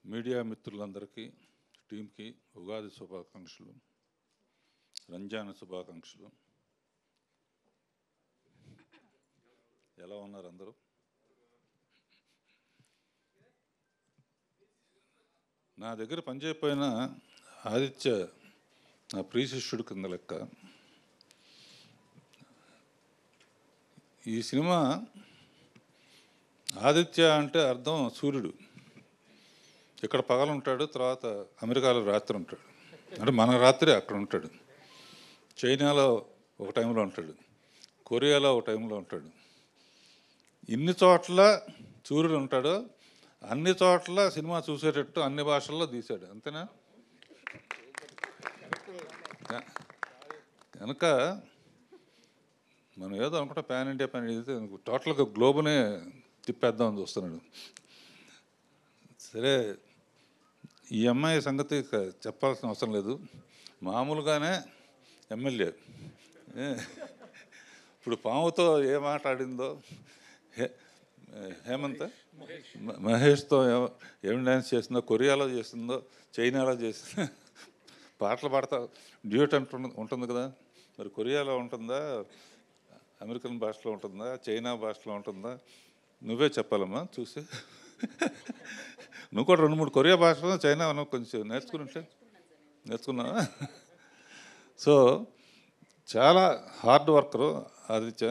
Media మిత్రులందరికీ టీంకి ఉగాది శుభాకాంక్షలు, రంజాన్ శుభాకాంక్షలు. ఎలా ఉన్నారు అందరూ? నా దగ్గర పనిచేయకపోయిన ఆదిత్య నా ప్రియ శిష్యుడు కింద లెక్క. ఈ సినిమా ఆదిత్య అంటే అర్థం సూర్యుడు. ఇక్కడ పగలుంటాడు, తర్వాత అమెరికాలో రాత్రి ఉంటాడు. అంటే మన రాత్రి అక్కడ ఉంటాడు. చైనాలో ఒక టైంలో ఉంటాడు, కొరియాలో ఒక టైంలో ఉంటాడు. ఇన్ని చోట్ల సూర్యుడు ఉంటాడు, అన్ని చోట్ల సినిమా చూసేటట్టు అన్ని భాషల్లో తీశాడు. అంతేనా? కనుక మనం ఏదో అనుకుంటా పాన్ ఇండియా టోటల్గా గ్లోబునే తిప్పేద్దామని చూస్తున్నాడు. సరే, ఈ అమ్మాయి సంగతి చెప్పాల్సిన అవసరం లేదు. మామూలుగానే ఎమ్మెల్యే ఇప్పుడు పాముతో ఏ మాట ఆడిందో, హేమంత్ మహేష్తో ఏం డ్యాన్స్ చేసిందో, కొరియాలో చేసిందో, చైనాలో చేసిందో, పాటలు పాడతా డ్యూట్ ఉంటుంది కదా. మరి కొరియాలో ఉంటుందా, అమెరికన్ భాషలో ఉంటుందా, చైనా భాషలో ఉంటుందా? నువ్వే చెప్పాలమ్మా చూసి. నువ్వు కూడా 2-3 కొరియా భాషలో చైనా కొంచెం నేర్చుకున్నావా? సో చాలా హార్డ్ వర్కరు ఆదిత్య.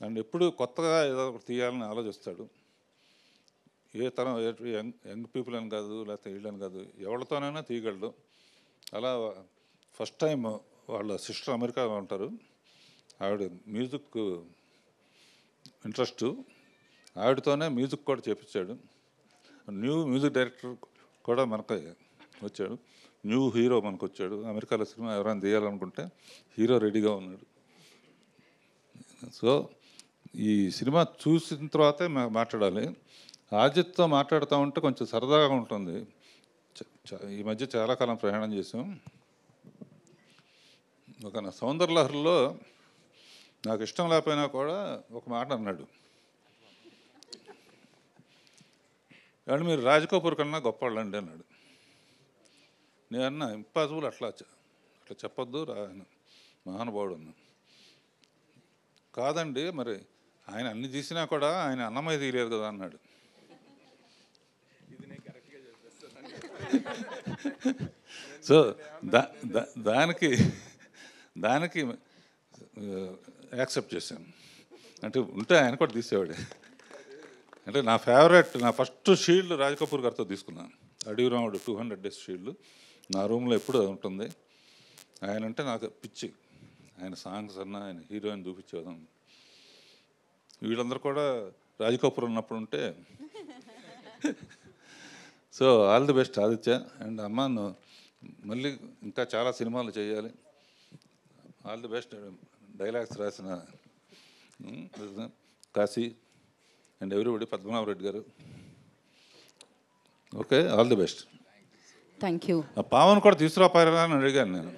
అండ్ ఎప్పుడు కొత్తగా ఏదో ఒకటి తీయాలని ఆలోచిస్తాడు. ఏ తరం యంగ్ పీపుల్ అని కాదు, లేకపోతే వీళ్ళని కాదు, ఎవరితోనైనా తీయగలడు. అలా ఫస్ట్ టైం వాళ్ళ సిస్టర్ అమెరికాలో ఉంటారు. ఆవిడ మ్యూజిక్ ఇంట్రెస్ట్, ఆవిడతోనే మ్యూజిక్ కూడా చేపించాడు. న్యూ మ్యూజిక్ డైరెక్టర్ కూడా మనకు వచ్చాడు, న్యూ హీరో మనకు వచ్చాడు. అమెరికాలో సినిమా ఎవరైనా తీయాలనుకుంటే హీరో రెడీగా ఉన్నాడు. సో ఈ సినిమా చూసిన తర్వాతే మాట్లాడాలి. ఆదిత్యతో మాట్లాడుతూ ఉంటే కొంచెం సరదాగా ఉంటుంది. ఈ మధ్య చాలా కాలం ప్రయాణం చేసాం. ఒక నా సౌందర్యలహరిలో నాకు ఇష్టం లేకపోయినా కూడా ఒక మాట అన్నాడు, కానీ మీరు రాజ్ కపూర్ కన్నా గొప్పవాళ్ళండి అన్నాడు. నేను అన్నా ఇంపాసిబుల్, అట్లా చెప్పొద్దు మహానుభావుడు అన్నా. కాదండి, మరి ఆయన అన్ని తీసినా కూడా ఆయన అన్నమయ్య తీయలేదు కదా అన్నాడు. సో దానికి యాక్సెప్ట్ చేశాను. అంటే ఉంటే ఆయన కూడా తీసేవాడే. అంటే నా ఫేవరెట్, నా ఫస్ట్ షీల్డ్ రాజ్ కపూర్ గారితో తీసుకున్నాను. అడవి రాముడు 200 డేస్ షీల్డ్ నా రూమ్లో ఎప్పుడు ఉంటుంది. ఆయన అంటే నాకు పిచ్చి. ఆయన సాంగ్స్ అన్నా, ఆయన హీరోయిన్ చూపించేదాం. వీళ్ళందరూ కూడా రాజ్ కపూర్ ఉన్నప్పుడు ఉంటే. So all the best Aditya. And అమ్మ, మళ్ళీ ఇంకా చాలా సినిమాలు చేయాలి. All the best. డైలాగ్స్ రాసిన కాశీ అండ్ ఎవ్రీబడి, పద్మనాభ రెడ్డి గారు. Okay, all the best. Thank you. Pavan కూడా తీసుకురాపారా అని అడిగాను నేను.